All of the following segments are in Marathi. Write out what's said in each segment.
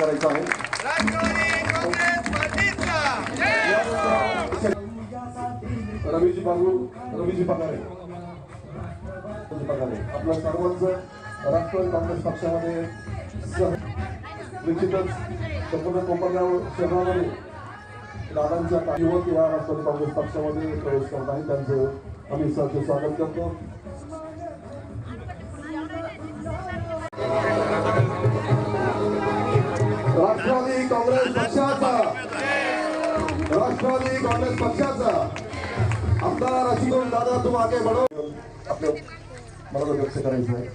करायचा आहे। रवीजी पगारे आपल्या सर्वांचं राष्ट्रवादी काँग्रेस पक्षामध्ये निश्चितच संपूर्ण कोपरगाव शहरामध्ये दादांच्या युवक या राष्ट्रवादी काँग्रेस पक्षामध्ये प्रवेश करत आहे, त्यांचं आम्ही सहर्ष स्वागत करतो। राष्ट्रवादी काँग्रेस पक्षाचा आमदार अशोक दादा तुम आगे बढ़ो। आपले मला व्यक्त करायचं आहे।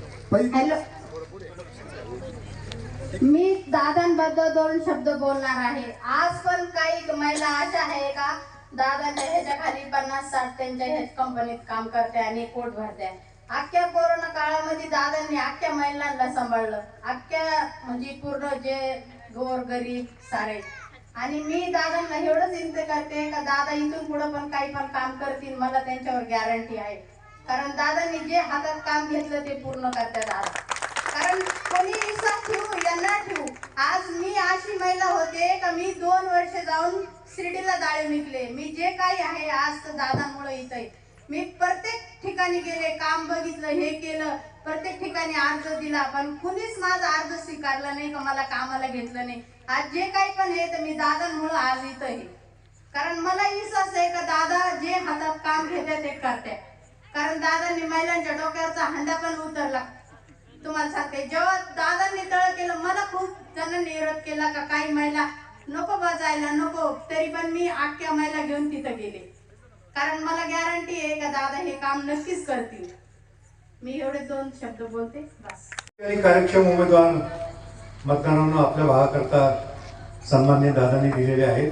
मी दादांबद्दल दोन शब्द बोलणार आहे। आज पण काही महिला अशा आहे का दादांच्या ह्याच्या खाली 50-60 त्यांच्या ह्याच कंपनीत काम करते आणि पोट भरते। अख्ख्या कोरोना काळामध्ये दादांनी अख्ख्या महिलांना सांभाळलं, अख्ख्या म्हणजे पूर्ण जे गोर गरीब सारे। आणि मी दादांना एवढंच विनंती करते का दादा इथून पुढे पण काही पण काम करतील, मला त्यांच्यावर गॅरंटी आहे। कारण दादांनी जे हातात काम घेतलं ते पूर्ण करतात आज। कारण कोणी विश्वास ठेवू या ना ठेवू, आज मी अशी महिला होते का मी 2 वर्ष जाऊन शिर्डीला डाळे विकले। मी जे काही आहे आज तर दादांमुळे इथे मी प्रत्येक ठिकाणी गेले, काम बघितलं, हे केलं, प्रत्येक ठिकाणी अर्ज दिला, पण कुणीच माझा अर्ज स्वीकारला नाही का मला कामाला घेतलं नाही। आज जे काही पण आहे तर मी दादांमुळे आज इथं आहे। कारण मला विश्वास आहे का दादा जे हातात काम घेतात ते करतात। कारण दादांनी महिलांच्या डोक्यावरचा हंडा पण उतरला। तुम्हाला सांगते जेव्हा दादांनी तळ केलं मला खूप जणांनी विरोध केला का काही महिला नको बजायला नको, तरी पण मी अख्ख्या महिला घेऊन तिथं गेले। कारण मला गॅरंटी आहे का दादा हे काम नक्कीच करतील। मी एवढे 2 शब्द बोलते बस। कार्यक्षम उमेदवार मतदारांना आपल्या भागाकरता सन्मान्य दादांनी दिलेले आहेत।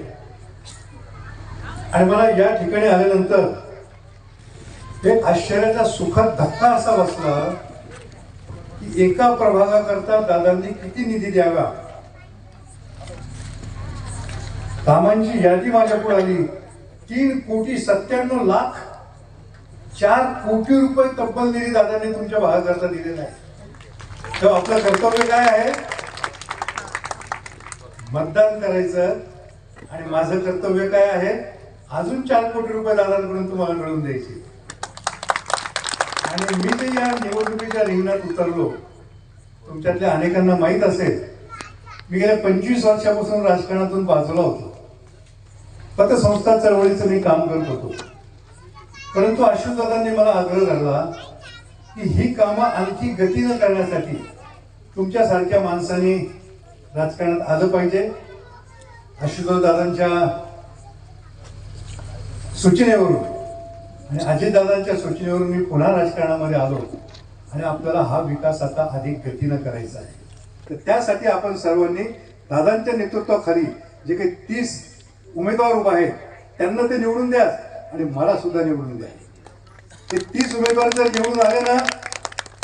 आणि मला या ठिकाणी आल्यानंतर एक आश्चर्याचा सुखद धक्का असा बसला की एका प्रभागाकरता दादांनी किती निधी द्यावा। कामांची यादी माझ्या पुढे आली, 3,97,00,000 4 कोटी रुपये तब्बल निधी दादांनी तुमच्या भागाकरता दिलेला आहे। तर आपलं कर्तव्य काय आहे? मतदान करायचं। आणि माझं कर्तव्य काय आहे? अजून 4 कोटी रुपये दादांकडून तुम्हाला मिळवून द्यायचे। आणि मी जे या निवडणुकीच्या रिंगणात उतरलो, तुमच्यातल्या अनेकांना माहीत असेल मी गेल्या 25 वर्षापासून राजकारणातून बाजूला होतो। पतसंस्था चळवळीचं मी काम करत होतो, परंतु अशोकदादांनी मला आग्रह धरला की ही कामं आणखी गतीनं करण्यासाठी तुमच्यासारख्या माणसांनी राजकारणात आलं पाहिजे। अशोकदादांच्या सूचनेवरून आणि अजितदादांच्या सूचनेवरून मी पुन्हा राजकारणामध्ये आलो आणि आपल्याला हा विकास आता अधिक गतीनं करायचा आहे। तर त्यासाठी आपण सर्वांनी दादांच्या नेतृत्वाखाली जे काही 30 उमेदवार उभा आहेत त्यांना ते निवडून द्या आणि मला सुद्धा निवडून द्या। ते 30 उमेदवार जर निवडून आले ना,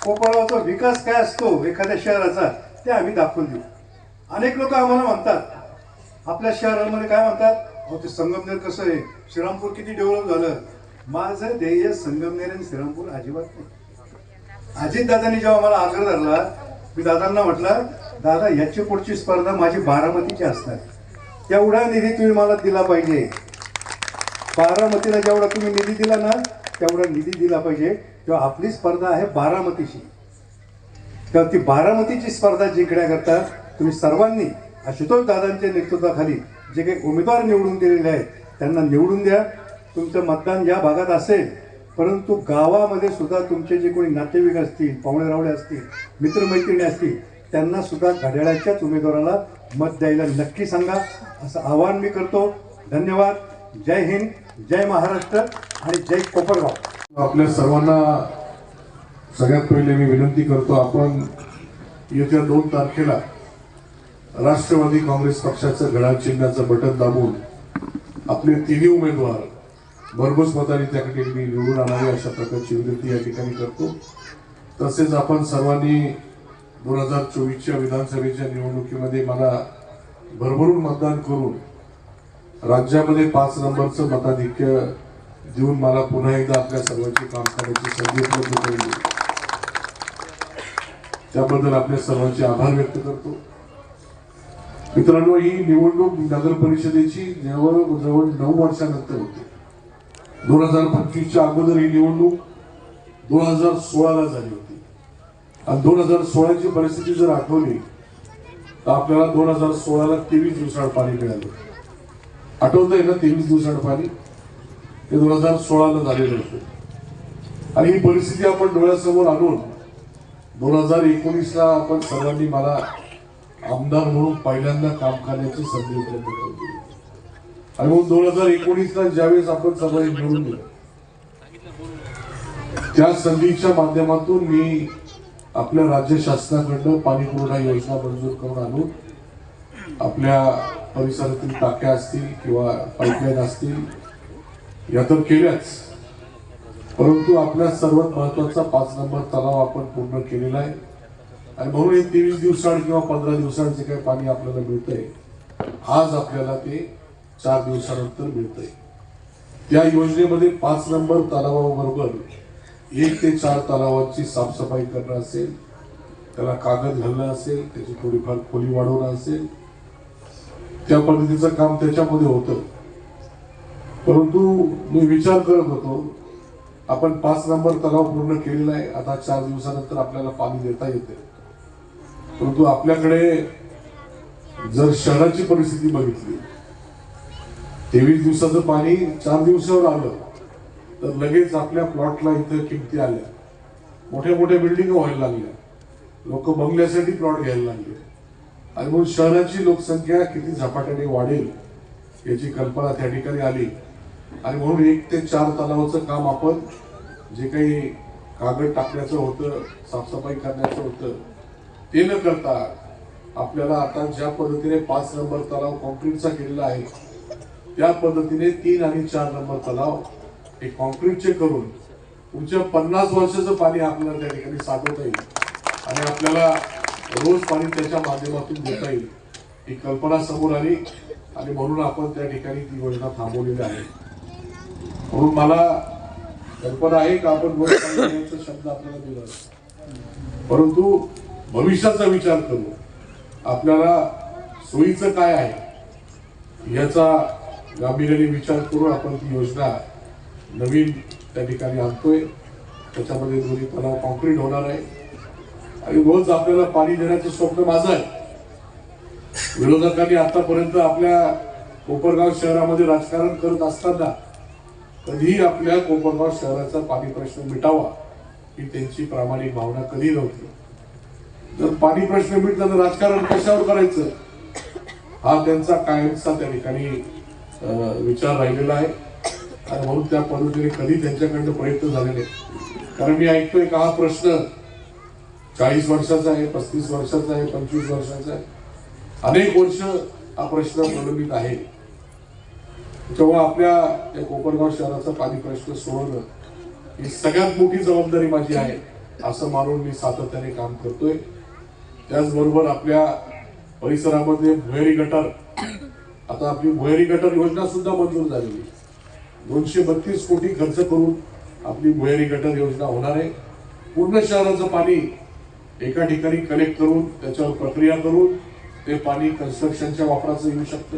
कोपरगावचा विकास काय असतो एखाद्या शहराचा ते आम्ही दाखवून देऊ। अनेक लोक आम्हाला म्हणतात, आपल्या शहरामध्ये काय म्हणतात, अहो ते संगमनेर कसं आहे, श्रीरामपूर किती डेव्हलप झालं। माझं ध्येय संगमनेर आणि श्रीरामपूर अजिबात नाही। अजितदादांनी जेव्हा मला आग्रह धरला, मी दादांना म्हटलं, दादा याची पुढची स्पर्धा माझी बारामतीची असणार, तेवढा निधी तुम्ही मला दिला पाहिजे। बारामतीला जेवढा तुम्ही निधी दिला ना तेवढा निधी दिला पाहिजे। तेव्हा आपली स्पर्धा आहे बारामतीची, तेव्हा ती बारामतीची स्पर्धा जिंकण्याकरता तुम्ही सर्वांनी आशुतोष दादांच्या नेतृत्वाखाली जे काही उमेदवार निवडून दिलेले आहेत त्यांना निवडून द्या। तुमचं मतदान या भागात असेल, परंतु गावामध्ये सुद्धा तुमचे जे कोणी नातेवाईक असतील, पाहुणेरावळे असतील, मित्रमैत्रिणी असतील, त्यांना सुद्धा घड्याळाच्याच उमेदवाराला मत द्यायला नक्की सांगा, असं आवाहन मी करतो। धन्यवाद। जय हिंद, जय महाराष्ट्र आणि जय कोपरगाव। आपल्या सर्वांना सगळ्यात पहिले मी विनंती करतो, आपण येत्या 2 तारखेला राष्ट्रवादी काँग्रेस पक्षाचं घड्याळ चिन्हाचं बटन दाबून आपले 3 उमेदवार भरघोस मताने त्या ठिकाणी निवडून आणावे अशा प्रकारची विनंती या ठिकाणी करतो। तसेच आपण सर्वांनी 2024च्या विधानसभेच्या निवडणुकीमध्ये मला भरभरून मतदान करून राज्यामध्ये 5 नंबरचं मताधिक्य देऊन मला पुन्हा एकदा आपल्या सर्वांची काम करण्याची संधी उपलब्ध करून दिली, त्याबद्दल आपल्या सर्वांचे आभार व्यक्त करतो। मित्रांनो, ही निवडणूक नगर परिषदेची जवळ 9 वर्षानंतर होते. 2025च्या अगोदर ही निवडणूक 2016ला झाली होती. आणि 2016ची परिस्थिती जर आठवली तर आपल्याला 2016ला 23 दिवसाआड पाणी मिळालं. आठवतंय ना 23 दिवसाआड पाणी? ते 2016ला झालेलं होतं. आणि ही परिस्थिती आपण डोळ्यासमोर आणून 2019ला आपण सर्वांनी मला आमदार म्हणून पहिल्यांदा काम करण्याची संधी उपलब्ध करून दिली. आणि मग 2019ला ज्यावेळेस आपण सर्वांनी निवडून दिलं, त्या संधीच्या माध्यमातून मी आपल्या राज्य शासनाकडनं पाणी पुरवठा योजना मंजूर करून आणून आपल्या परिसरातील टाक्या असतील किंवा पाईपलाईन असतील या तर केल्याच, परंतु आपल्या सर्वात महत्वाचा 5 नंबर तलाव आपण पूर्ण केलेला आहे. आणि म्हणून हे 23 दिवसाआड किंवा 15 दिवसाआड जे काही पाणी आपल्याला मिळतंय, आज आपल्याला ते 4 दिवसानंतर मिळतंय. त्या योजनेमध्ये 5 नंबर तलावाबरोबर 1 ते 4 तलावांची साफसफाई करणं असेल, त्याला कागद घालणं असेल, त्याची थोडीफार खोली वाढवणं असेल, त्या पद्धतीचं काम त्याच्यामध्ये होतं. परंतु मी विचार करत होतो, आपण 5 नंबर तलाव पूर्ण केलेला आहे, आता 4 दिवसानंतर आपल्याला पाणी देता येते. परंतु आपल्याकडे जर शहराची परिस्थिती बघितली, 23 दिवसाचं पाणी 4 दिवसावर आलं तर लगेच आपल्या प्लॉटला इथं किमती आल्या, मोठ्या मोठ्या बिल्डिंग व्हायला लागल्या, लोक बंगल्यासाठी प्लॉट घ्यायला लागले. आणि म्हणून शहराची लोकसंख्या किती झपाट्याने वाढेल याची कल्पना त्या ठिकाणी आली. आणि म्हणून 1 ते 4 तलावाचं काम आपण जे काही कागद टाकण्याचं होतं, साफसफाई करण्याचं होतं, ते न करता आपल्याला आता ज्या पद्धतीने 5 नंबर तलाव कॉन्क्रीटचा केलेला आहे, त्या पद्धतीने 3 आणि 4 नंबर तलाव हे कॉन्क्रीटचे करून पुढच्या 50 वर्षाचं पाणी आपल्याला त्या ठिकाणी साठवता येईल आणि आपल्याला रोज पाणी त्याच्या माध्यमातून देता येईल, ही कल्पना समोर आली. आणि म्हणून आपण त्या ठिकाणी ती योजना थांबवलेली आहे. म्हणून मला कल्पना आहे का आपण रोज पाणी देण्याचा शब्द आपल्याला दिला, परंतु भविष्याचा विचार करू, आपल्याला सोयीचं काय आहे याचा गांभीर्याने विचार करून आपण ती योजना नवीन त्या ठिकाणी आणतोय. त्याच्यामध्ये 2 तलाव कॉन्क्रीट होणार आहे आणि रोज आपल्याला पाणी देण्याचं स्वप्न माझं आहे. विरोधकांनी आतापर्यंत आपल्या कोपरगाव शहरामध्ये राजकारण करत असताना कधीही आपल्या कोपरगाव शहराचा पाणी प्रश्न मिटावा ही त्यांची प्रामाणिक भावना कधी नव्हती. जर पाणी प्रश्न मिटला तर राजकारण कशावर करायचं हा त्यांचा कायमचा त्या ठिकाणी विचार राहिलेला आहे. आणि म्हणून त्या पद्धतीने कधी त्यांच्याकडनं प्रयत्न झाले नाही. कारण मी ऐकतोय का हा प्रश्न 40 वर्षाचा आहे, 35 वर्षाचा आहे, 25 वर्षाचा आहे, अनेक वर्ष हा प्रश्न प्रलंबित आहे. तेव्हा आपल्या या कोपरगाव शहराचा पाणी प्रश्न सोडवणं ही सगळ्यात मोठी जबाबदारी माझी आहे असं मानून मी सातत्याने काम करतोय. त्याचबरोबर आपल्या परिसरामध्ये भुयारी गटार, आता आपली भुयारी गटार योजना सुद्धा मंजूर झालेली. 232 कोटी खर्च करून आपली भुयारी गटार योजना होणार आहे. पूर्ण शहराचं पाणी एका ठिकाणी कलेक्ट करून त्याच्यावर प्रक्रिया करून ते पाणी कन्स्ट्रक्शनच्या वापराचं येऊ शकतं.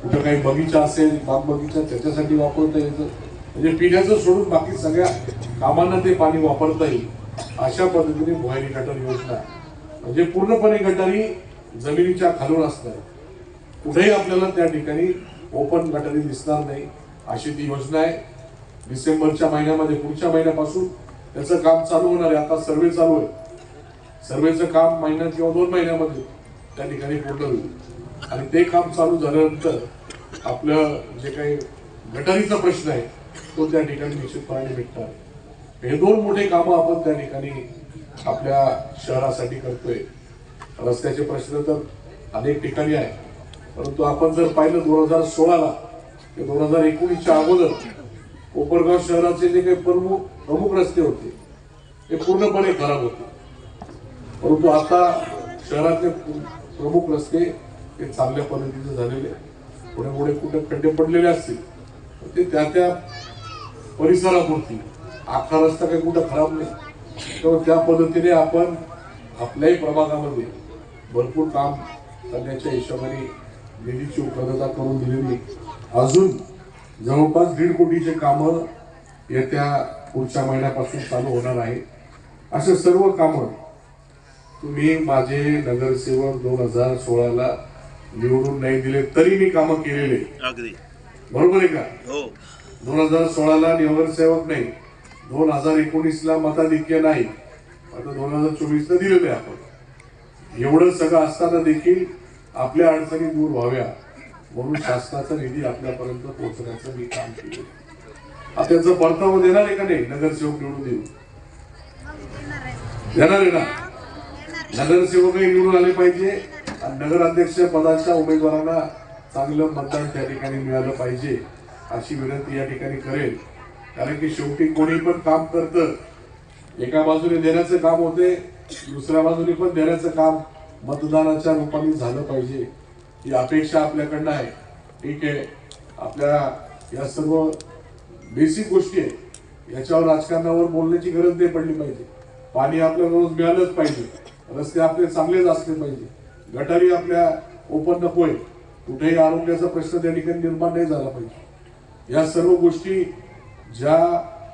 कुठं काही बगीचा असेल, बाग बगीचा, त्याच्यासाठी वापरता येतं. म्हणजे पिण्याचं सोडून बाकी सगळ्या कामांना ते पाणी वापरता येईल अशा पद्धतीने भुयारी गटार योजना, म्हणजे पूर्णपणे गटारी जमिनीच्या खालून असणार, कुठेही आपल्याला त्या ठिकाणी ओपन गटारी दिसणार नाही अशी ती योजना आहे. डिसेंबरच्या महिन्यामध्ये, पुढच्या महिन्यापासून त्याचं काम चालू होणार आहे. आता सर्वे चालू आहे. सर्वेचं काम महिन्यात किंवा 2 महिन्यामध्ये त्या ठिकाणी पूर्ण होईल. आणि ते काम चालू झाल्यानंतर आपलं जे काही गटारीचा प्रश्न आहे तो त्या ठिकाणी निश्चितपणे मिटणार. हे 2 मोठे कामं आपण त्या ठिकाणी आपल्या शहरासाठी करतोय. रस्त्याचे प्रश्न तर अनेक ठिकाणी आहे, परंतु आपण जर पाहिलं 2016ला ते 2019च्या अगोदर कोपरगाव शहराचे जे काही प्रमुख रस्ते होते ते पूर्णपणे खराब होते. परंतु आता शहरातले प्रमुख रस्ते हे चांगल्या पद्धतीचे झालेले. पुढे पुढे कुठे खड्डे पडलेले असतील ते त्या परिसरापुरती, आखा रस्ता काही कुठं खराब नाही. तेव्हा त्या पद्धतीने आपण आपल्याही प्रभागामध्ये भरपूर काम करण्याच्या हिशोबाने निधीची उपलब्धता करून दिलेली. अजून जवळपास 1.5 कोटीचे कामं येत्या पुढच्या महिन्यापासून चालू होणार आहे. असे सर्व कामं तुम्ही माझे नगरसेवक 2016ला निवडून नाही दिले तरी मी कामं केलेले. अगदी बरोबर आहे का? हो. 2016ला नगरसेवक नाही, 2019ला मताधिक्य नाही, आता 2024ला दिलेलं आहे आपण. एवढं सगळं असताना देखील आपल्या अडचणी दूर व्हाव्या म्हणून शासनाचा निधी आपल्यापर्यंत पोहोचण्याचं मी काम केलं. आता त्याचं परतावा देणार आहे का नाही? नगरसेवक निवडून देऊ देणार आहे ना? नगरसेवकही निवडून आले पाहिजे आणि नगराध्यक्ष पदाच्या उमेदवारांना चांगलं मतदान त्या ठिकाणी मिळालं पाहिजे अशी विनंती या ठिकाणी करेल. कारण की शेवटी कोणी पण काम करतं, एका बाजूने देण्याचं काम होते, दुसऱ्या बाजूने पण देण्याचं काम मतदानाच्या रूपाने झालं पाहिजे ही अपेक्षा आपल्याकडनं आहे. ठीक आहे, आपल्या या सर्व बेसिक गोष्टी आहे, याच्यावर राजकारणावर बोलण्याची गरज नाही पडली पाहिजे. पाणी आपल्याला रोज मिळालंच पाहिजे, रस्ते आपले चांगलेच असले पाहिजे, गटारी आपल्या ओपन नकोय, कुठेही आरोग्याचा प्रश्न त्या ठिकाणी निर्माण नाही झाला पाहिजे. या सर्व गोष्टी ज्या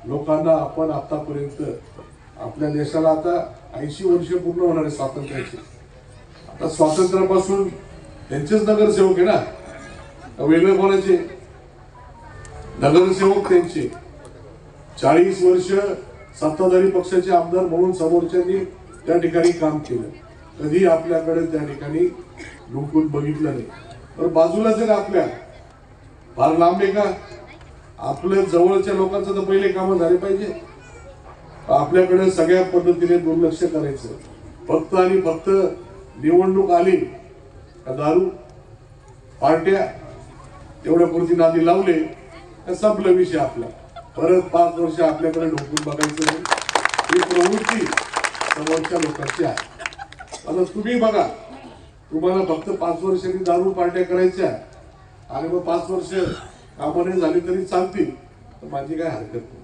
लोकांना आपण आतापर्यंत आपल्या देशाला आता 80 वर्ष पूर्ण होणार आहे स्वातंत्र्याची. आता स्वातंत्र्यापासून त्यांचेच नगरसेवक आहे ना, वेगळे कोणाचे नगरसेवक? त्यांचे 40 वर्ष सत्ताधारी पक्षाचे आमदार म्हणून समोरच्यांनी त्या ठिकाणी काम केलं. कधी आपल्याकडे त्या ठिकाणी लुटून बघितलं नाही. तर बाजूलाच आहे ना आपल्या, फार लांब आहे का? आपल्या जवळच्या लोकांचं तर पहिले कामं झाले पाहिजे. आपल्याकडे सगळ्या पद्धतीने दुर्लक्ष करायचं. फक्त आणि फक्त निवडणूक आली का दारू पार्ट्या एवढ्या पुरती नादी लावले तर संपला विषय आपला. परत 5 वर्ष आपल्याकडे ढोकून बघायचं नाही. ही प्रवृत्ती समोरच्या लोकांची आहे. आता तुम्ही बघा, तुम्हाला फक्त 5 वर्षांनी दारू पार्ट्या करायच्या आणि मग 5 वर्ष कामं नाही झाली तरी चालतील, तर माझी काय हरकत नाही.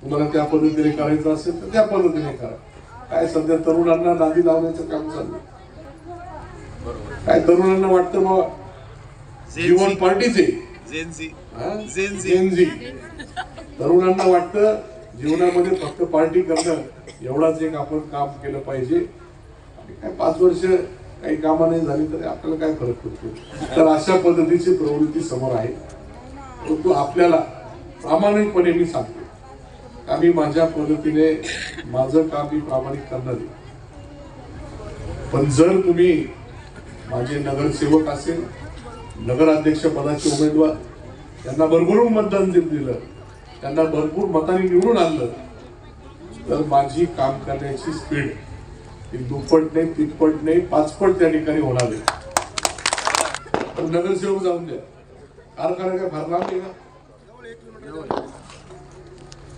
तुम्हाला त्या पद्धतीने करायचं असेल तर त्या पद्धतीने करा. काय सध्या तरुणांना नादी लावण्याचं काम चाललं. काय तरुणांना वाटतं बाबा जीवन पार्टीचे जेनझी. तरुणांना वाटतं जीवनामध्ये फक्त पार्टी करणं एवढाच एक आपण काम केलं पाहिजे. आणि काय 5 वर्ष काही कामं नाही झाली तरी आपल्याला काय फरक पडतो. तर अशा पद्धतीची प्रवृत्ती समोर आहे. परंतु आपल्याला प्रामाणिकपणे मी सांगतो, आम्ही माझ्या पद्धतीने माझं काम मी प्रामाणिक करणार आहे. पण जर तुम्ही माझे नगरसेवक असेल, नगराध्यक्ष पदाचे उमेदवार, त्यांना भरभरून मतदान दिलं, त्यांना भरपूर मतांनी निवडून आणलं, तर माझी काम करण्याची स्पीड ही 2पट नाही, 3पट नाही, 5पट त्या ठिकाणी होणार आहे. पण नगरसेवक जाऊन द्या, कारखाना काय फार लांब आहे का?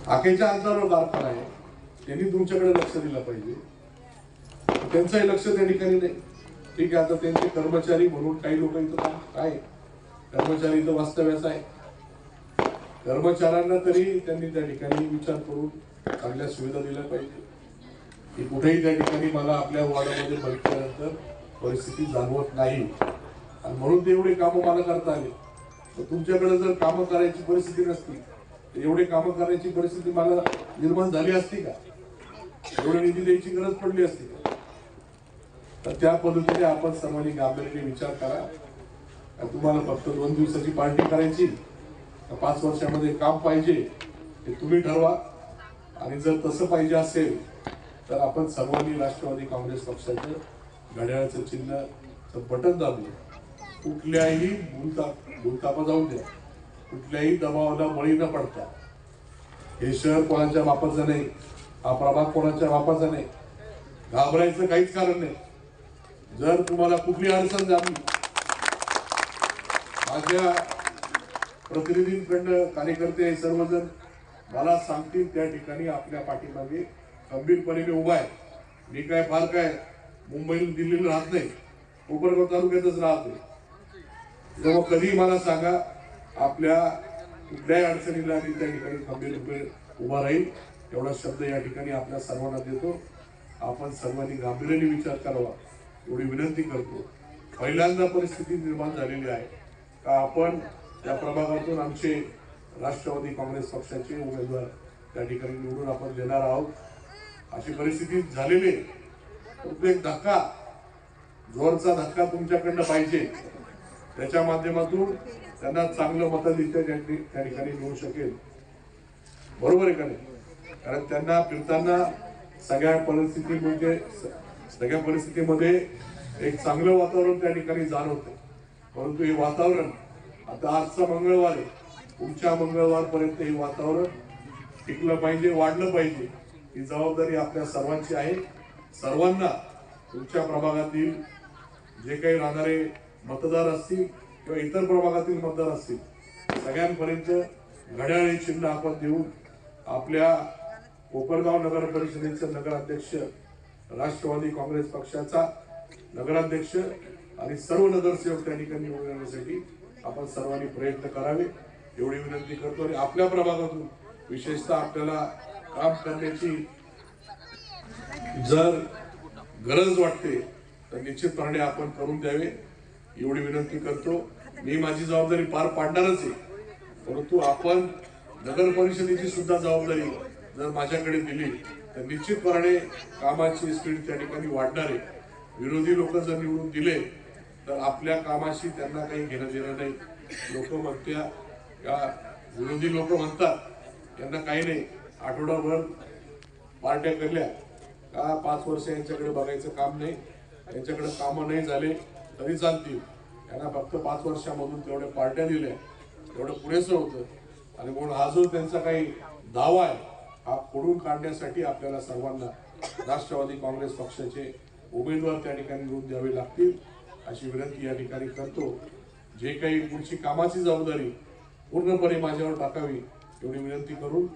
आखेच्या अंतरावर कारखाना आहे. त्यांनी तुमच्याकडे लक्ष दिलं पाहिजे. त्यांचंही लक्ष त्या ठिकाणी नाही. ठीक आहे, आता त्यांचे कर्मचारी म्हणून काही लोक इथं काय कर्मचारी इथं वास्तव्यास आहे. कर्मचाऱ्यांना तरी त्यांनी त्या ठिकाणी विचार करून चांगल्या सुविधा दिल्या पाहिजे. की कुठेही त्या ठिकाणी मला आपल्या वॉर्डामध्ये बघितल्यानंतर परिस्थिती जाणवत नाही आणि म्हणून ते एवढे कामं मला करता आले. तर तुमच्याकडे जर कामं करायची परिस्थिती नसती तर एवढे कामं करायची परिस्थिती मला निर्माण झाली असती का? एवढे निधी द्यायची गरज पडली असती का? तर त्या पद्धतीने आपण सर्वांनी गांभीर्याने विचार करा. तुम्हाला फक्त 2 दिवसाची पार्टी करायची, 5 वर्षामध्ये काम पाहिजे हे तुम्ही ठरवा. आणि जर तसं पाहिजे असेल तर आपण सर्वांनी राष्ट्रवादी काँग्रेस पक्षाचं घड्याळाचं चिन्ह बटन दाबलं. कुठल्याही भूलतापा जाऊन द्या, कुठल्याही दबावाला बळी न पडता. हे शहर कोणाच्या वापरचं नाही, हा प्रभाग कोणाच्या वापरचा नाही. घाबरायचं काहीच कारण नाही. जर तुम्हाला कुठली अडचण झाली, माझ्या प्रतिनिधींकडनं कार्यकर्ते सर्वजण मला सांगतील त्या ठिकाणी आपल्या पाठीमागे खंबीरपणे उभा आहे. मी काय फार काय मुंबईला दिल्लीला राहत नाही, कोपरगाव तालुक्यातच राहतो. तेव्हा कधी मला सांगा, आपल्या कुठल्याही अडचणीला मी त्या ठिकाणी खंबीरपणे उभा राहील. एवढा शब्द या ठिकाणी आपल्या सर्वांना देतो. आपण सर्वांनी गांभीर्याने विचार करावा एवढी विनंती करतो. पहिल्यांदा परिस्थिती निर्माण झालेली आहे का आपण त्या प्रभागातून आमचे राष्ट्रवादी काँग्रेस पक्षाचे उमेदवार त्या ठिकाणी निवडून आपण देणार आहोत. अशी परिस्थिती झालेली आहे. प्रत्येक धक्का, जोरचा धक्का तुमच्याकडनं पाहिजे, त्याच्या माध्यमातून त्यांना चांगलं मताधिक्य त्या ठिकाणी मिळू शकेल. बरोबर आहे का नाही? कारण त्यांना फिरताना सगळ्या परिस्थितीमध्ये एक चांगलं वातावरण त्या ठिकाणी जाणवतं. परंतु हे वातावरण आता आजचा मंगळवार आहे, पुढच्या मंगळवारपर्यंत हे वातावरण टिकलं पाहिजे, वाढलं पाहिजे. ही जबाबदारी आपल्या सर्वांची आहे. सर्वांना तुमच्या प्रभागातील जे काही राहणारे मतदार असतील किंवा इतर प्रभागातील मतदार असतील, सगळ्यांपर्यंत घड्याळ हे चिन्ह आपण देऊन आपल्या कोपरगाव नगर परिषदेचे नगराध्यक्ष, राष्ट्रवादी काँग्रेस पक्षाचा नगराध्यक्ष आणि सर्व नगरसेवक त्या ठिकाणी निवडून येण्यासाठी आपण सर्वांनी प्रयत्न करावे एवढी विनंती करतो. आणि आपल्या प्रभागातून विशेषतः आपल्याला काम करण्याची जर गरज वाटते तर निश्चितपणे आपण करून द्यावे एवढी विनंती करतो. मी माझी जबाबदारी पार पाडणारच आहे, परंतु आपण नगर परिषदेची सुद्धा जबाबदारी जर माझ्याकडे दिली तर निश्चितपणे कामाची स्पीड त्या ठिकाणी वाढणार आहे. विरोधी लोक जर निवडून दिले तर आपल्या कामाशी त्यांना काही घेणं देणं नाही. विरोधी लोक म्हणतात यांना काही नाही, आठवडाभर पार्ट्या करल्या का 5 वर्ष यांच्याकडे बघायचं काम नाही, यांच्याकडे कामं नाही झाले तरी चालतील. यांना फक्त 5 वर्षामधून तेवढ्या पार्ट्या दिल्या, तेवढं पुरेसं होतं. आणि म्हणून हा जो त्यांचा काही दावा आहे हा खोडून काढण्यासाठी आपल्याला सर्वांना राष्ट्रवादी काँग्रेस पक्षाचे उमेदवार त्या ठिकाणी निवडून द्यावे लागतील अशी विनंती या ठिकाणी करतो. जे काही पुढची कामाची जबाबदारी पूर्णपणे माझ्यावर टाकावी एवढी विनंती करून